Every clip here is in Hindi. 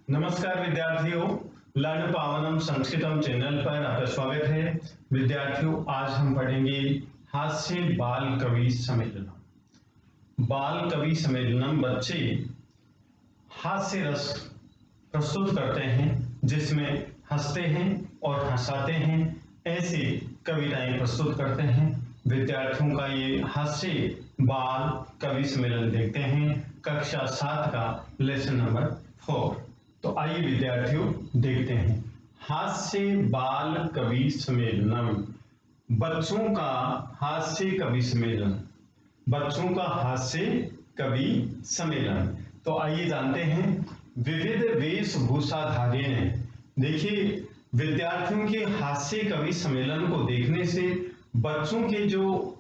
नमस्कार विद्यार्थियों, लर्न पावनम संस्कृतम चैनल पर आपका स्वागत है। विद्यार्थियों, आज हम पढ़ेंगे हास्य बाल कवि सम्मेलनम। बाल कवि सम्मेलनम बच्चे हास्य रस प्रस्तुत करते हैं, जिसमें हंसते हैं और हंसाते हैं, ऐसे कविताएं प्रस्तुत करते हैं। विद्यार्थियों का ये हास्य बाल कवि सम्मेलन देखते हैं, कक्षा 7 का लेसन नंबर 4। तो आइए विद्यार्थियों देखते हैं हास्य बाल कवि सम्मेलनम। बच्चों का हास्य कवि सम्मेलन, बच्चों का हास्य कवि सम्मेलन। तो आइए जानते हैं विविध वेशभूषाधारी ने। देखिए, विद्यार्थियों के हास्य कवि सम्मेलन को देखने से बच्चों के जो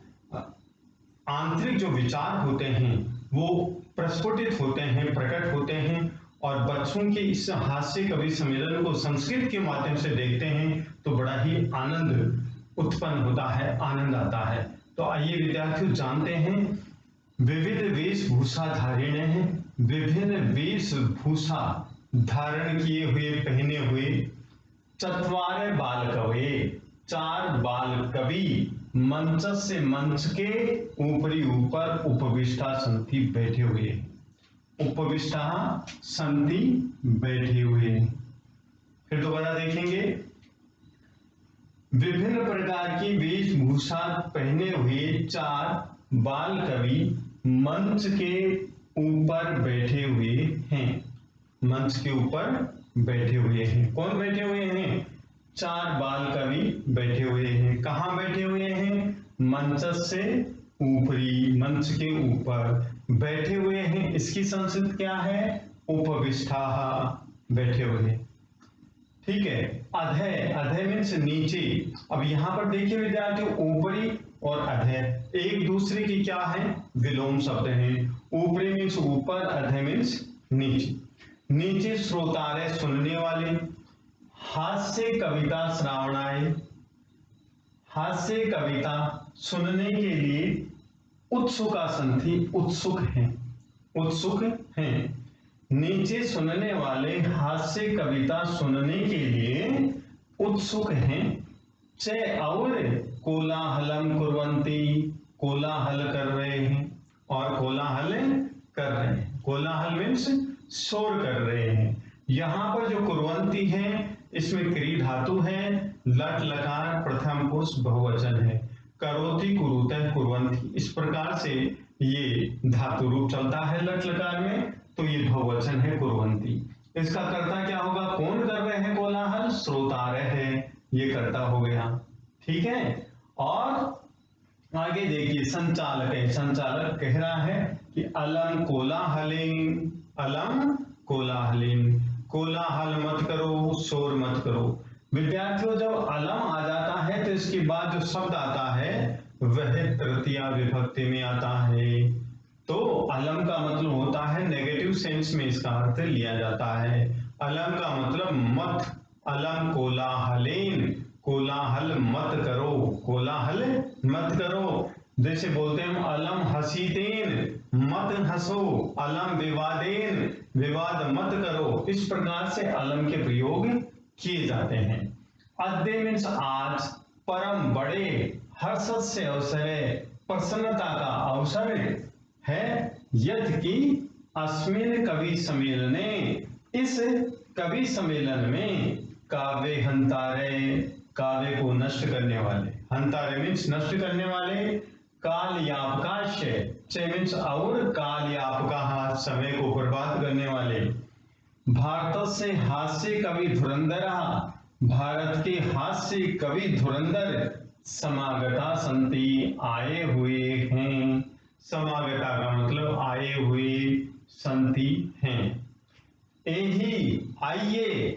आंतरिक जो विचार होते हैं वो प्रस्फुटित होते हैं, प्रकट होते हैं। और बच्चों के इस हास्य कवि सम्मेलन को संस्कृत के माध्यम से देखते हैं तो बड़ा ही आनंद उत्पन्न होता है, आनंद आता है। तो आइए विद्यार्थियों जानते हैं विविध वेशभूषा धारिण है, विभिन्न वेशभूषा धारण किए हुए, पहने हुए, चत्वारे बाल कवि, 4 बाल कवि मंच से मंच के ऊपरी ऊपर उपविष्टा संति बैठे हुए, उपविष्टा संति बैठे हुए। फिर दोबारा देखेंगे, विभिन्न प्रकार की वेशभूषा पहने हुए 4 बाल कवि मंच के ऊपर बैठे हुए हैं, मंच के ऊपर बैठे हुए हैं। कौन बैठे हुए हैं? 4 बाल कवि बैठे हुए हैं। कहां बैठे हुए हैं? मंच से ऊपरी, मंच के ऊपर बैठे हुए हैं। इसकी संस्कृत क्या है? उपविष्टा बैठे हुए। ठीक है। अधय, अधय मीन्स नीचे। अब यहां पर देखिए विद्यार्थियों, ऊपरी और अधय एक दूसरे की क्या है? विलोम शब्द हैं। ऊपरी मीन्स ऊपर, अधय मीन्स नीचे। नीचे श्रोतारे सुनने वाले, हास्य कविता श्रावणाय, हास्य कविता सुनने के लिए उत्सुका संधि, उत्सुक हैं, उत्सुक हैं। नीचे सुनने वाले हास्य कविता सुनने के लिए उत्सुक हैं। च और कोलाहलम कुर्वन्ति, कोलाहल कर रहे हैं, और कोलाहल कर रहे हैं। कोलाहल मीन्स शोर कर रहे हैं। यहां पर जो कुर्वन्ति है इसमें क्री धातु है, लट लकार प्रथम पुरुष बहुवचन है। करोति, कुरुतः, कुर्वन्ति, इस प्रकार से ये धातु रूप चलता है लट लकार में, तो ये बहुवचन है कुर्वन्ति। इसका कर्ता क्या होगा? कौन कर रहे हैं कोलाहल? श्रोतारे है, ये कर्ता हो गया। ठीक है। और आगे देखिए, संचालक है, संचालक कह रहा है कि अलम कोलाहलिन, अलम कोलाहलिन, कोलाहल मत करो, शोर मत करो। विद्यार्थियों, जब अलम आ जाता है तो इसके बाद जो शब्द आता है वह तृतीया विभक्ति में आता है। तो अलम का मतलब होता है, नेगेटिव सेंस में इसका अर्थ लिया जाता है। अलम का मतलब मत, अलम कोलाहलेन, कोलाहल मत करो, कोलाहल मत करो। जैसे बोलते हैं हम, अलम हसीतेन, मत हंसो, अलम विवादेन, विवाद मत करो। इस प्रकार से अलम के प्रयोग किए जाते हैं। अद्य मीन्स आज, परम बड़े, हर्ष से अवसर, प्रसन्नता का अवसर है। यद कि अस्मिन कवि सम्मेलने, इस कवि सम्मेलन में काव्य हंतारे, काव्य को नष्ट करने वाले, हंतारे मीन्स नष्ट करने वाले, काल यापकाश, च मीन्स और, काल यापका समय को बर्बाद करने वाले, भारत से हास्य कवि धुरंधर, भारत के हास्य कवि धुरंधर समागता संति, आए हुए हैं। समागता का मतलब आए हुए, संति हैं। यही आइए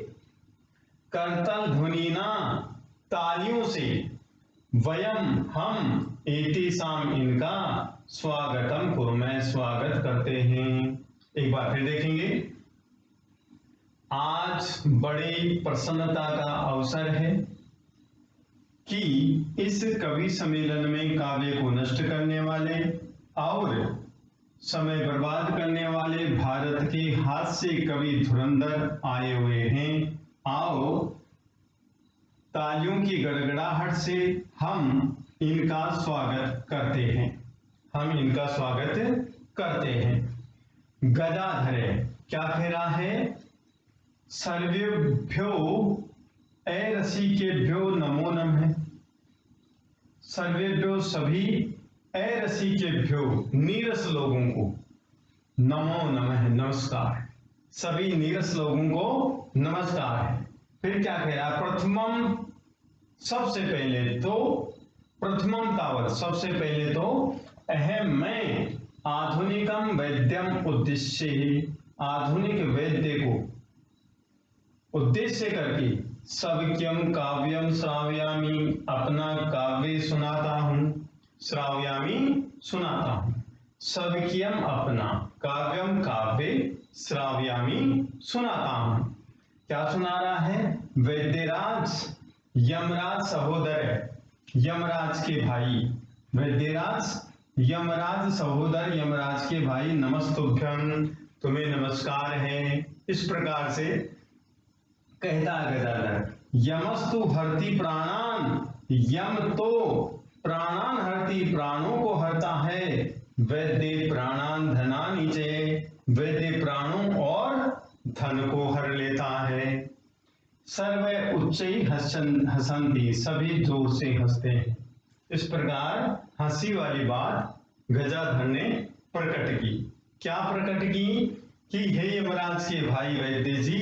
करतल ध्वनिना, तालियों से, वयम हम, एतेषाम इनका, स्वागतम कुर्मः स्वागत करते हैं। एक बार फिर देखेंगे, आज बड़ी प्रसन्नता का अवसर है कि इस कवि सम्मेलन में काव्य को नष्ट करने वाले और समय बर्बाद करने वाले भारत के हास्य कवि धुरंधर आए हुए हैं। आओ तालियों की गड़गड़ाहट से हम इनका स्वागत करते हैं। हम इनका स्वागत करते हैं। गदाधर क्या कह रहा है? सर्वेभ्यो अरसिकेभ्यो नमो नमः। सर्वेभ्यो सभी अरसिकेभ्यो नीरस लोगों को नमो नमः नमस्कार। सभी नीरस लोगों को नमस्कार है। फिर क्या कह रहा है? प्रथमम सबसे पहले तो, प्रथमम तावत सबसे पहले तो, अहम मैं आधुनिकम वैद्यम उद्देश्य, आधुनिक वैद्य को उद्देश्य करके सवक्यम काव्यम श्रावयामी, अपना काव्य सुनाता हूं, श्रावयामी सुनाता हूं। सवक्यम अपना, काव्यम काव्य, श्रावयामी सुनाता हूं। क्या सुना रहा है? वैद्यराज यमराज सहोदर, यमराज के भाई, वैद्यराज यमराज सहोदर, यमराज के भाई, नमस्तुभ्यम, तुम्हें नमस्कार है। इस प्रकार से कहता है गदाधर। यमस्तु हरति प्राणान, यम तो प्राणान हरति, प्राणों को हरता है। वैद्य प्राणान धनानि च, वैद्य प्राणों और धन को हर लेता है। सर्वे उच्चई हसंती, सभी जोर से हंसते हैं। इस प्रकार हंसी वाली बात गजाधर ने प्रकट की। क्या प्रकट की? कि हे यमराज के भाई वैद्य जी,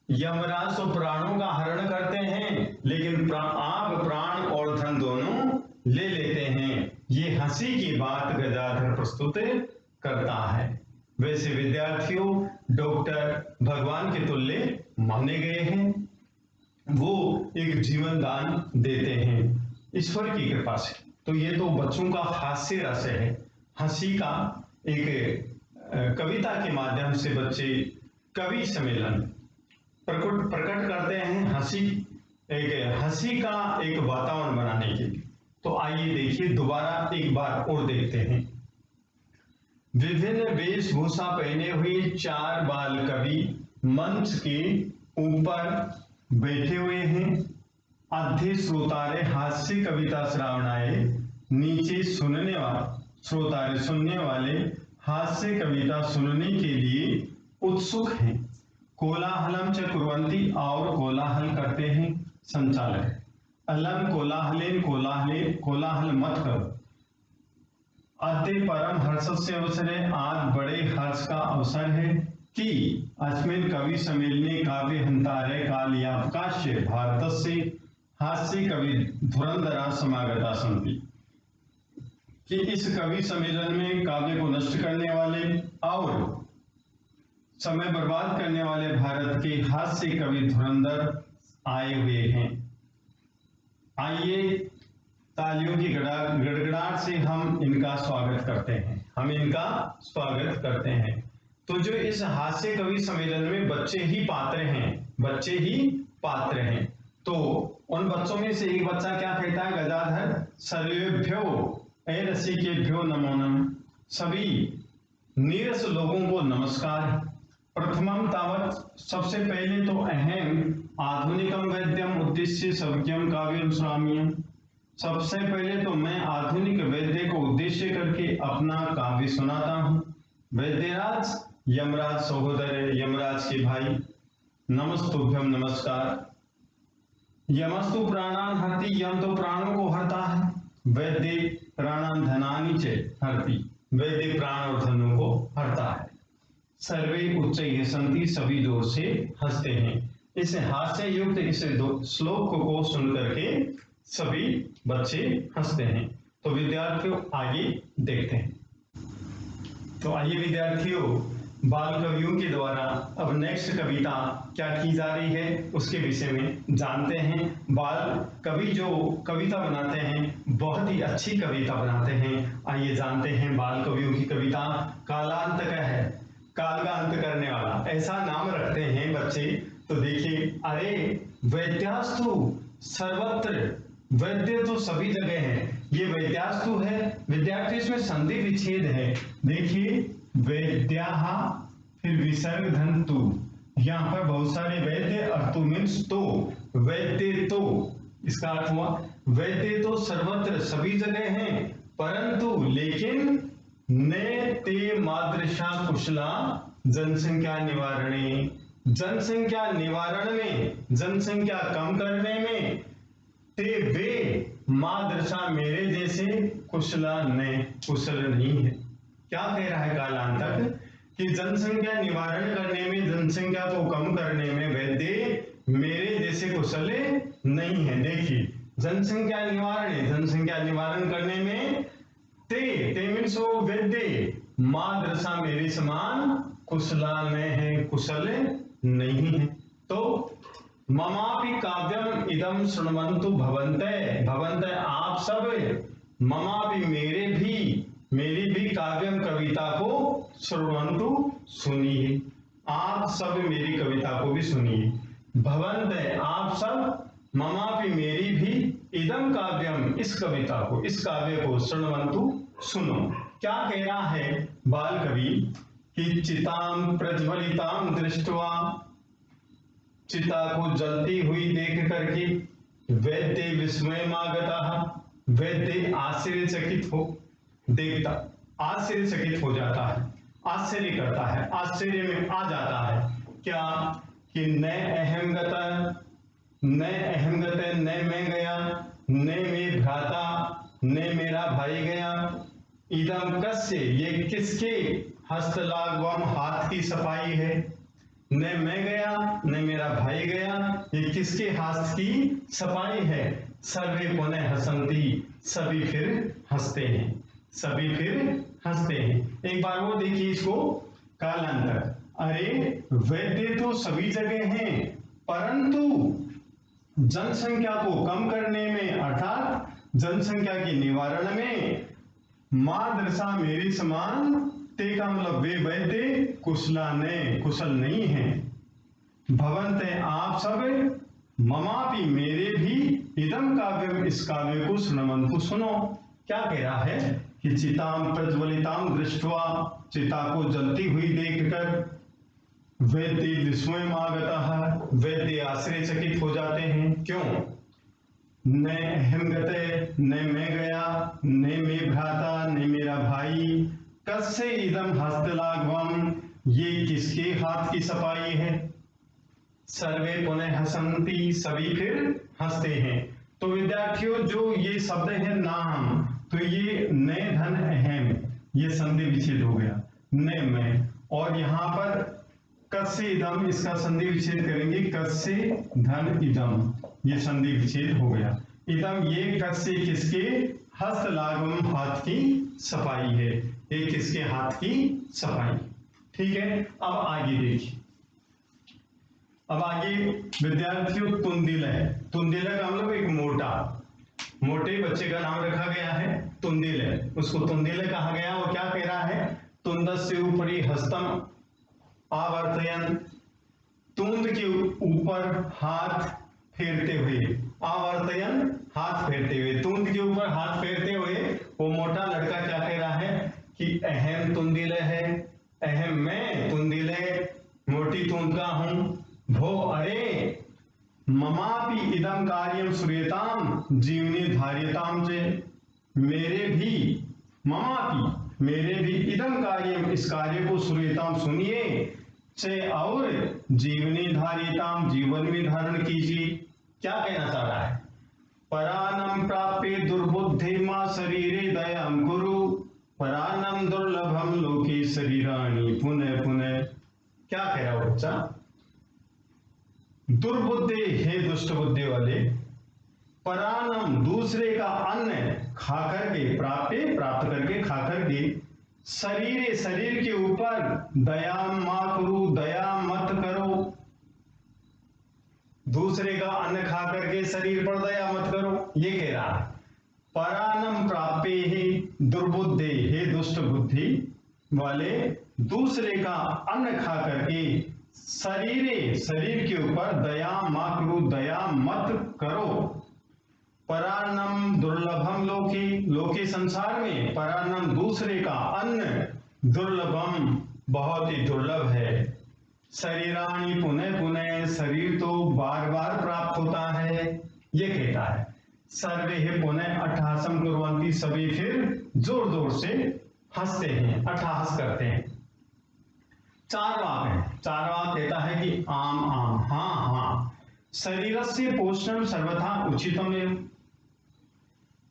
यमराज तो प्राणों का हरण करते हैं, लेकिन आप प्राण और धन दोनों ले लेते हैं। ये हंसी की बात गजाधर प्रस्तुत करता है। वैसे विद्यार्थियों, डॉक्टर भगवान के तुल्य माने गए हैं। वो एक जीवन दान देते हैं ईश्वर की कृपा से। तो ये तो बच्चों का हास्य रस है, हंसी का एक कविता के माध्यम से बच्चे कवि सम्मेलन प्रकट करते हैं। हंसी का एक वातावरण बनाने के लिए। तो आइए देखिए, दोबारा एक बार और देखते हैं। विभिन्न वेशभूषा पहने हुए 4 बाल कवि मंच के ऊपर बैठे हुए हैं। आधे श्रोतारे हास्य कविता श्रावणाए, नीचे श्रोतारे सुनने वाले हास्य कविता सुनने के लिए उत्सुक हैं। कोलाहलम च कुर्वन्ति, और कोलाहल करते हैं संचालक। अलं कोलाहलेन, कोलाहल मत करो। अद्य परम हर्षस्य अवसरे, आज बड़े हर्ष का अवसर है कि अस्मिन् कवि सम्मेलने काव्य हंतारे कालियावकाश्य भारतस्य हास्य कवि धुरंधरा समागता सन्ति, कि इस कवि सम्मेलन में काव्य को नष्ट करने वाले और समय बर्बाद करने वाले भारत के हास्य कवि धुरंधर आए हुए हैं। आइए तालियों की गड़गड़ाहट से हम इनका स्वागत करते हैं। हम इनका स्वागत करते हैं। तो जो इस हास्य कवि सम्मेलन में बच्चे ही पात्र हैं, बच्चे ही पात्र हैं। तो उन बच्चों में से एक बच्चा क्या कहता है? गदाधर सर्वेभ्यो अरसिकेभ्यो नमो नमः, सभी नीरस लोगों को नमस्कार। प्रथमम तावत सबसे पहले तो, अहम आधुनिकम वैद्यम उद्देश्य सवक्यम काव्यम श्रावयामी, सबसे पहले तो मैं आधुनिक वैद्य को उद्देश्य करके अपना काव्य सुनाता हूँ। वैद्यराज यमराज सहोदर, यमराज के भाई, नमस्तुभ्यम नमस्कार। यमस्तु प्राणान हरति, यम तो प्राणों को हरता है। वैद्य प्राणान धनानि च हरति, वैद्य प्राण और धनों को हरता है। सर्वे उच्चैः हसन्ति, सभी जोर से हंसते हैं। इस हास्य युक्त इस श्लोक को सुन करके सभी बच्चे हंसते हैं। तो विद्यार्थियों आगे देखते हैं। तो आइए विद्यार्थियों, बाल कवियों के द्वारा अब नेक्स्ट कविता क्या की जा रही है उसके विषय में जानते हैं। बाल कवि जो कविता बनाते हैं, बहुत ही अच्छी कविता बनाते हैं। आइए जानते हैं बाल कवियों की कविता। कालांतक है, काल का अंत करने वाला, ऐसा नाम रखते हैं बच्चे। तो देखिए, अरे वैद्यास्तु सर्वत्र, वैद्य तो सभी जगह है। ये वैद्यास्तु है, विद्यार्थी इसमें संधि विच्छेद है। देखिए वैद्याः, फिर विसर्ग धन तू। यहाँ पर बहुत सारे वैद्य, अर्थु मीन्स तो, वैद्य तो, इसका अर्थ हुआ वैद्य तो सर्वत्र सभी जगह हैं, परंतु लेकिन ने ते मादृशा कुशला जनसंख्या निवारणे, जनसंख्या निवारण में, जनसंख्या कम करने में, ते वे मादृशा मेरे जैसे कुशला ने कुशल नहीं है। क्या कह रहा है कालांतक कि जनसंख्या निवारण करने में, जनसंख्या को कम करने में वैद्य मेरे जैसे कुशल नहीं है। देखिए जनसंख्या निवारण, जनसंख्या निवारण करने में ते मीन्स वो वैद्य, मादृशा मेरे समान कुशला न है, कुशल नहीं है। तो ममापि काव्यम इदम शृण्वन्तु भवन्ते, भवन्ते आप सब, ममापि मेरी भी काव्यम कविता को शृण्वन्तु सुनिए, आप सब मेरी कविता को भी सुनिए। भवन्ते आप सब, ममापि मेरी भी, इदम काव्यम इस कविता को, इस काव्य को, शृण्वन्तु सुनो। क्या कह रहा है बाल कवि कि चिताम प्रज्वलिताम दृष्ट्वा, चिता को जलती हुई देख करके, वैद्य विस्मयमागतः, वैद्य आश्चर्यचकित हो, देखता आश्चर्यचकित हो जाता है, आश्चर्य करता है, आश्चर्य में आ जाता है। क्या कि न अहम गत, न अहम गत, न मैं गया, न मैं भ्राता, न मेरा भाई गया, इदम कस्य ये किसके, हस्तलाघवम हाथ की सफाई है, न मैं गया न मेरा भाई गया, ये किसके हाथ की सफाई है। सर्वे पुनः हसंती, सभी फिर हंसते हैं, सभी फिर हंसते हैं। एक बार वो देखिए इसको कालांतर, अरे वैद्य तो सभी जगह हैं, परंतु जनसंख्या को कम करने में, अर्थात जनसंख्या के निवारण में, मादृशा मेरे समान, ते का मतलब वे वैद्य, कुशला ने कुशल नहीं है। भवन्ते आप सब, ममापि मेरे भी, इदम काव्यम इस काव्य को शृण्वन्तु सुनो। क्या कह रहा है कि चिताम प्रज्वलिताम दृष्ट्वा, चिता को जलती हुई देखकर, वैद्य विस्मयमागतः, वैद्य आश्चर्यचकित हो जाते हैं। क्यों? न अहम गते, न मैं गया, न मैं भ्राता, न मेरा भाई, कस्य इदम हस्तलाघवम ये किसके हाथ की सफाई है। सर्वे पुनः हसंती, सभी फिर हंसते हैं। तो विद्यार्थियों जो ये शब्द है नाम, तो ये न धन अहम, ये संधि विच्छेद हो गया, न मैं, और यहाँ पर कस्य इदम, इसका संधि विच्छेद करेंगे, कस्य धन इदम, ये संधि विच्छेद हो गया। इदम ये कस्य किसके, हस्तलाघवम हाथ की सफाई है, ये किसके हाथ की सफाई। ठीक है, अब आगे देखिए, अब आगे विद्यार्थियों तुंदिल है, तुंदिल का मतलब एक मोटा, मोटे बच्चे का नाम रखा गया है तुंदिल है, उसको तुंदिल कहा गया। वो क्या कह रहा है, तुंदस्य ऊपरी हस्तम आवर्तयन, तुंद के ऊपर हाथ फेरते हुए, आवर्तयन हाथ फेरते हुए, तुंद के ऊपर हाथ फेरते हुए वो मोटा लड़का क्या कह रहा है कि अहम तुंदिल है, अहम मैं तुंदिल है, मोटी तुंद का हूं। भो अरे ममापि इदम कार्यम श्रूयताम जीवनी धार्यताम चे, मेरे भी, ममापि मेरे भी, इदम कार्यम इस कार्य को श्रूयताम सुनिए, चे और जीवनी धार्यताम जीवन में धारण कीजिए। क्या कहना चाह रहा है, परानम प्राप्य दुर्बुद्धि मां शरीरे दयाम कुरु, परानम दुर्लभम लोके शरीराणि पुनः पुनः। क्या कह रहा है बच्चा, दुर्बुद्धि हे दुष्ट बुद्धि वाले, परानम दूसरे का अन्न खा करके, प्राप्त करके, खा करके, शरीर शरीर के ऊपर दया मा करो, दया मत करो, दूसरे का अन्न खा करके शरीर पर दया मत करो, ये कह रहा है। परानम प्राप्य ही दुर्बुद्धि हे दुष्ट बुद्धि वाले, दूसरे का अन्न खा करके शरीर के ऊपर दया मा करो, दया मत करो। परानम दुर्लभम लोके, लोके संसार में, परानम दूसरे का अन्न, दुर्लभम बहुत ही दुर्लभ है। शरीराणि पुनः पुनः, शरीर तो बार बार प्राप्त होता है, ये कहता है। सर्वे पुनः अट्टहासम कुर्वन्ति, सभी फिर जोर जोर से हंसते हैं, अट्टहास करते हैं। चारवाक है, चारवाक कहता है कि आम आम, हाँ हाँ। शरीरस्य पोषणम सर्वथा उचितम एव,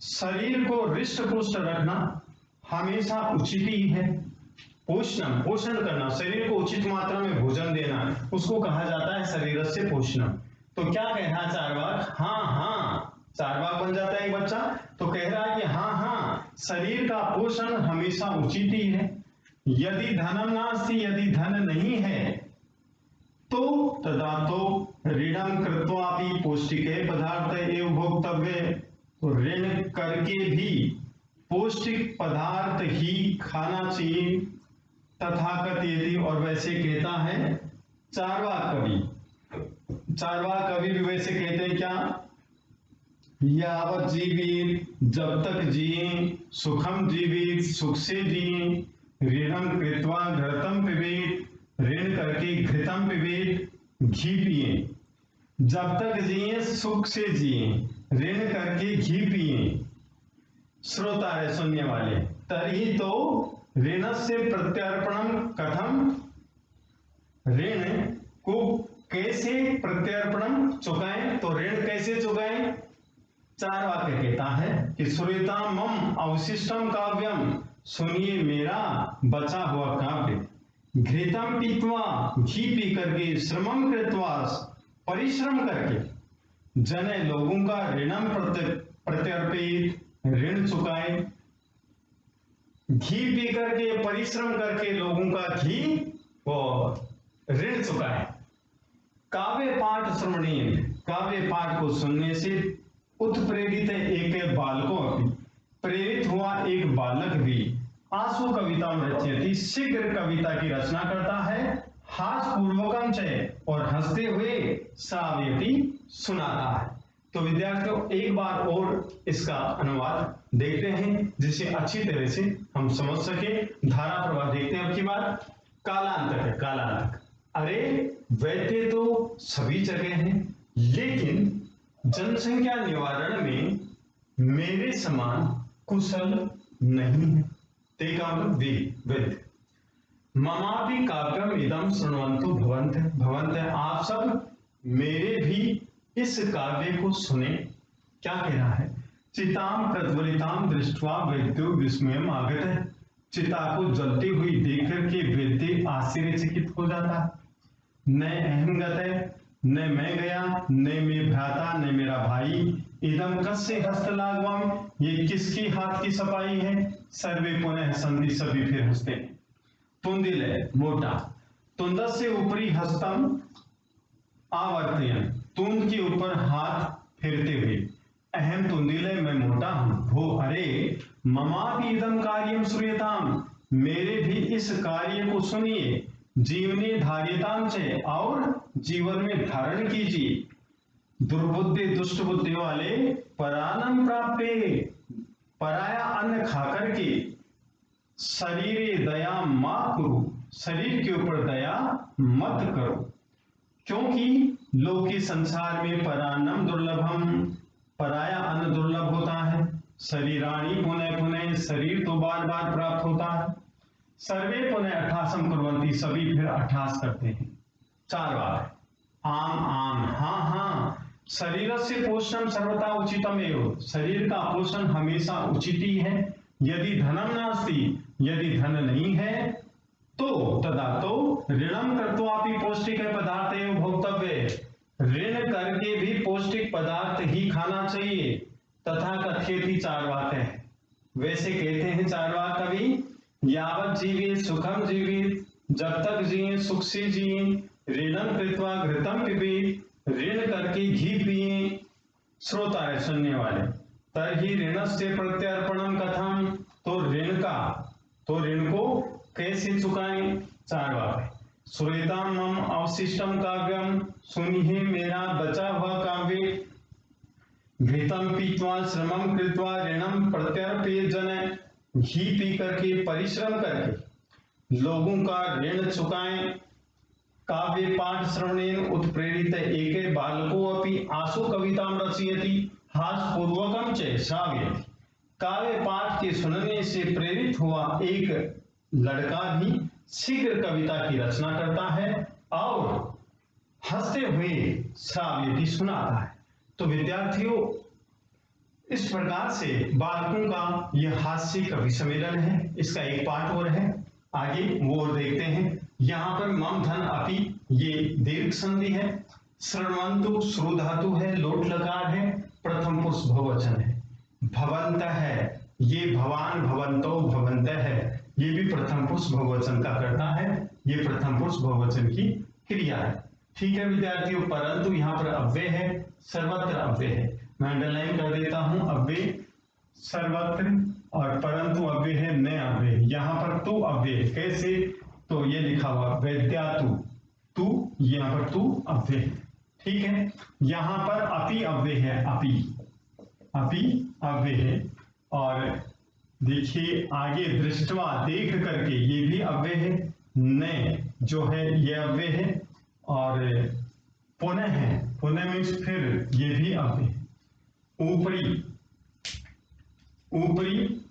शरीर को हृष्ट पुष्ट रखना हमेशा उचित ही है। पोषणम, पोषण करना, शरीर को उचित मात्रा में भोजन देना, उसको कहा जाता है शरीरस्य पोषणम। तो क्या कह रहा है चारवाक? हाँ हाँ, चारवाक बन जाता है एक बच्चा, तो कह रहा है कि हाँ हाँ, शरीर का पोषण हमेशा उचित ही है। यदि धनम नास्ति, यदि धन नहीं है तो तदा तो ऋणम कृत्वापि पौष्टिके पदार्थ एव भोक्तव्य, तो ऋण करके भी पौष्टिक पदार्थ ही खाना चाहिए। तथा कथयति, और वैसे कहता है चारवाक कवि। चारवाक कवि भी वैसे कहते हैं क्या? यावत जीवित, जब तक जिए, सुखम जीवित, सुख से जिए, ऋणम कृत्वा घृतम पिबेत, ऋण करके घृतम पिबेत, घी पिए। जब तक जिए सुख से जिए, ऋण करके घी पिए। श्रोता है, सुनने वाले, तरी तो ऋण से प्रत्यर्पणम कथम, ऋण को कैसे प्रत्यर्पणम चुकाएं, तो ऋण कैसे चुकाएं? चारवाक कहता है कि श्रूयता मम अवशिष्टम काव्यम, सुनिए मेरा बचा हुआ काव्य। घृतम पीत्वा, घी पी करके, श्रमम कृत्वा, परिश्रम करके, जने लोगों का ऋणम प्रत्यर्पित, ऋण चुकाए। घी पी करके, परिश्रम करके लोगों का घी और ऋण चुकाए। काव्य पाठ श्रवणीय, काव्य पाठ को सुनने से उत्प्रेरित एक बालकों भी, प्रेरित हुआ एक बालक भी, आशु कविता रचयति, शीघ्र कविता की रचना करता है, हास पूर्वकम च, और हंसते हुए श्रावयति, सुनाता है। तो विद्यार्थियों, एक बार और इसका अनुवाद देखते हैं जिसे अच्छी तरह से हम समझ सके। धारा प्रवाह देखते हैं। अब की बात कालांतक है, कालांतक। अरे वैद्य तो सभी जगह हैं, लेकिन जनसंख्या निवारण में मेरे समान कुशल नहीं है। ते का मतलब वैद्य। ममापि काव्यम इदम शृण्वन्तु भवन्तः, भवन्तः आप सब मेरे भी इस काव्य को सुने। क्या कह रहा है? चिताम प्रज्वलिताम दृष्ट्वा वैद्यो विस्मयम् आगतः, चिता को जलती हुई देख करके वैद्य आश्चर्यचकित हो जाता है। न अहम गतः, न मैं गया, न मैं भ्राता, न मेरा भाई, इदम कस्य हस्तलाघवम, ये किसकी हाथ की सफाई है? सर्वे पुनः संधि, सभी फिर हंसते हैं। तुंदिल मोटा, तुंदस्य ऊपरी हस्तम आवर्तयन, तुंद के ऊपर हाथ फेरते हुए, अहम तुंदिल, मैं मोटा हूं। भो अरे, ममापि इदम कार्यम श्रूयताम, मेरे भी इस कार्य को सुनिए। जीवने धार्यताम च, और जीवन में धारण कीजिए। दुर्बुद्धि, दुष्ट बुद्धि वाले, परानम प्राप्ते, पराया अन्न खाकर के, शरीरे दया मत करो, शरीर के ऊपर दया मत करो, क्योंकि लोक के संसार में परान्नम दुर्लभम, पराया अन्न दुर्लभ होता है। शरीराणि पुनः पुनः, शरीर तो बार बार प्राप्त होता है। सर्वे पुनः अट्ठासम कुर्वन्ति, सभी फिर अट्ठास करते हैं। चार बार आम आम, हाँ हाँ। शरीर से पोषण सर्वथा उचितम एव, शरीर का पोषण हमेशा उचित ही है। यदि धनम नास्ति, यदि धन नहीं है तो तदा तो ऋणम कृत्वापि पौष्टिक पदार्थ एवं भोक्तव्य, ऋण करके भी पौष्टिक पदार्थ ही खाना चाहिए। तथा कथयति, चारवाक है, वैसे कहते हैं चारवाक कवि, यावत जीवे सुखम जीवित, जब तक जिए सुख से जिए, ऋणम कृत्वा घृतम पिबेत, ऋण करके घी पिए। श्रोता है, सुनने वाले, तरहि ऋणस्य प्रत्यर्पणम कथम, तो ऋण का, तो ऋण को कैसे चुकाएं? चारवाक, श्रूयताम मम अवशिष्टम काव्यम, सुनिए मेरा बचा हुआ काव्य। घृतम पीत्वा श्रमम कृत्वा ऋणम प्रत्यर्पयेत जन, घी पी करके, परिश्रम करके, लोगों का ऋण चुकाएं। काव्य पाठ श्रवणेन उत्प्रेरित एके बालको अपि आशु कवितां रचयति हास्यपूर्वकं च श्रावयति। काव्य पाठ के सुनने से प्रेरित हुआ एक लड़का भी शीघ्र कविता की रचना करता है और हंसते हुए श्राव्यति सुनाता है। तो विद्यार्थियों, इस प्रकार से बालकों का यह हास्य कवि सम्मेलन है। इसका एक पाठ और है, आगे वो और देखते हैं। यहाँ पर मम धन अपि ये दीर्घ संधि है, श्रवंतु श्रु धातु है, लोट लकार है, प्रथम पुरुष बहुवचन है। भवंत है, ये भवान भवंतो भवंत है, ये भी प्रथम पुरुष बहुवचन का करता है, ये प्रथम पुरुष बहुवचन की क्रिया है। ठीक है विद्यार्थियों, परंतु यहाँ पर अव्यय है, सर्वत्र अव्यय है। मैं अंडरलाइन कर देता हूं, अव्यय सर्वत्र और परंतु अव्यय है, न अव्यय। यहाँ पर तू अव्यय कैसे, तो ये लिखा हुआ वैद्यातु, तू यहाँ पर तू अव्यय है। ठीक है, यहाँ पर अपि अव्यय है, अपि अव्यय है। और देखिए आगे दृष्टवा देख करके ये भी अव्यय है, न जो है ये अव्यय है। और पुनः है, पुनः मीन्स फिर, ये भी अव्यय है। ऊपरी, ऊपरी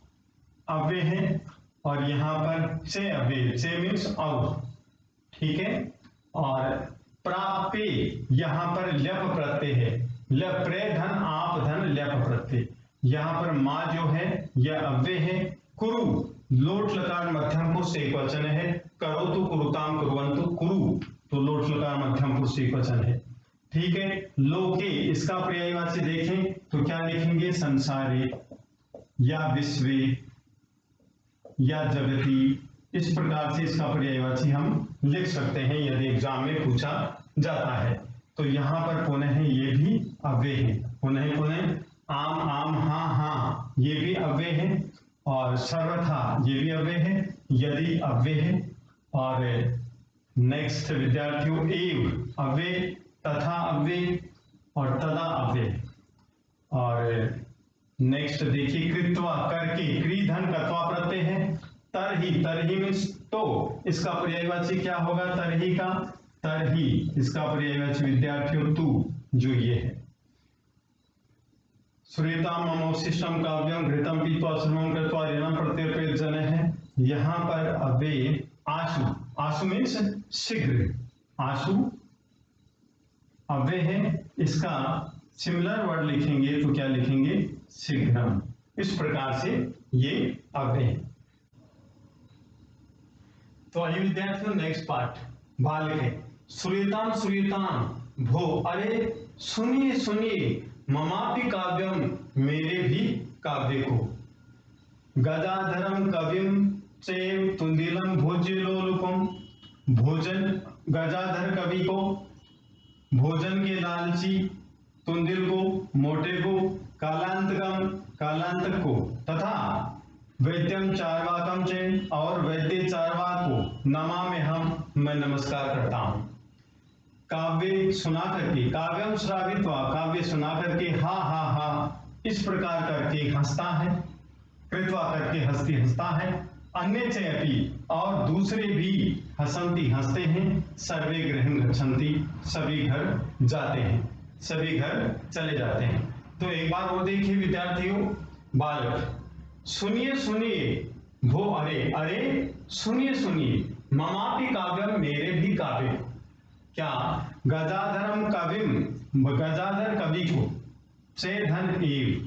अव्यय है। और यहाँ पर चे अव्यय, चे मीन्स और। ठीक है, और प्राप्य यहाँ पर ल्यप प्रत्यय है, लप्रे धन आप धन ल्यप प्रत्यय। यहाँ पर माँ जो है यह अव्यय है। कुरु लोट लकार मध्यम पुरुष एक वचन है, करो तो कुरुताम कुरुवंतु, कुरु तो लोट लकार मध्यम पुरुष एक वचन है। ठीक है, लोके इसका पर्यायवाची देखें तो क्या लिखेंगे, संसारे या विश्वे या जगती, इस प्रकार से इसका पर्यायवाची हम लिख सकते हैं यदि एग्जाम में पूछा जाता है। तो यहाँ पर पुनः ये भी अव्यय है, पुनः पुनः, आम आम हाँ हाँ ये भी अव्यय है। और सर्वथा ये भी अव्यय है, यदि अव्यय है। और नेक्स्ट विद्यार्थियों, एव अव्यय, तथा अव्यय और तदा अव्यय। और नेक्स्ट देखिए, कृत्वा करके, क्री धन कत्वा प्रत्यय है। तरही, तरही मीन्स तो, इसका पर्यायवाची क्या होगा तरही का, तरही इसका पर्यायवाची विद्यार्थियों तू, जो ये है। श्रूयतां ममोशिष्टं काव्यं घृतं पीत्वा श्रवणं कृत्वा ऋणं प्रत्यर्पयेत् जनः है। यहाँ पर अव्यय आशु, आशु मीन्स शीघ्र, आशु अव्यय है। इसका सिमिलर वर्ड लिखेंगे तो क्या लिखेंगे, शीघ्रम। इस प्रकार से ये अव्यय है। तो आइए विद्यार्थियों, नेक्स्ट पार्ट बालक है। श्रूयताम श्रूयताम भो, अरे सुनिए सुनिए, ममापि काव्यम मेरे भी काव्य को। गदाधरम कविम चैव तुंदिलम भोज्य लोलुपम, भोजन गजाधर कवि को, भोजन के लालची, तुंदिल को मोटे को, कालांतकम कालांतक को, तथा वैद्यम चार्वाकम च और वैद्य चार्वाक को नमामि हम, मैं नमस्कार करता हूं। काव्य सुना करके, काव्यम श्रावित्वा काव्य सुना करके, हा हा हा इस प्रकार करके हंसता है, कृत्वा करके हंसती हंसता है, अन्य च अपि और दूसरे भी हसंती हंसते हैं, सर्वे गृहं गच्छन्ति सभी घर जाते हैं, सभी घर चले जाते हैं। तो एक बार वो देखिए विद्यार्थियों, बालक सुनिए सुनिए, भो अरे अरे सुनिए सुनिए, ममापि काव्यम मेरे भी काव्य। क्या गजाधरम कविम, गजाधर कवि को, चे धन एव,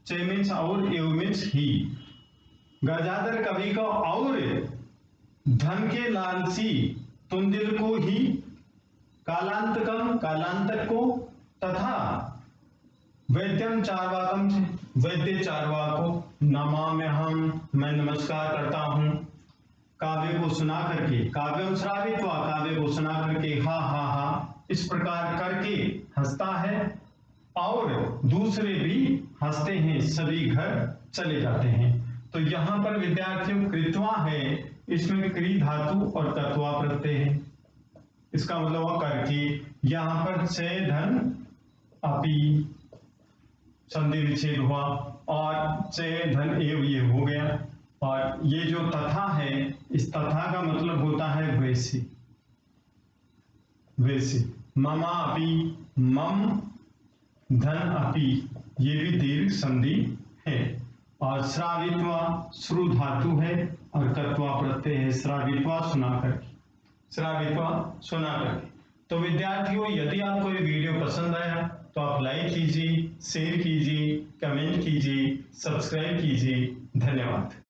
चे मीन्स और, एव मीन्स ही, गजाधर कवि को और धन के लालची तुंदिल को ही, कालांतकम कालांतक को, तथा वैद्यम चार्वाकम वैद्य चार्वाक को, नमामि हम मैं नमस्कार करता हूं। काव्य को सुना करके, काव्यम श्रावित्वा काव्य को सुना करके, हा हा हा इस प्रकार करके हंसता है और दूसरे भी हंसते हैं, सभी घर चले जाते हैं। तो यहाँ पर विद्यार्थियों कृत्वा है, इसमें क्री धातु और तत्वा प्रत्यय है, इसका मतलब हुआ करके। यहाँ पर से धन अपि संधि विच्छेद हुआ और से धन एव ये हो गया, और ये जो तथा है, इस तथा का मतलब होता है वैसे, वैसे। ममा अपि, मम धन अपि, ये भी दीर्घ संधि है। और श्रावित्वा श्रु धातु है और कत्वा प्रत्यय है, श्रावित्वा सुना करके, श्रावित्वा सुना करके। तो विद्यार्थियों, यदि आपको ये वीडियो पसंद आया तो आप लाइक कीजिए, शेयर कीजिए, कमेंट कीजिए, सब्सक्राइब कीजिए। धन्यवाद।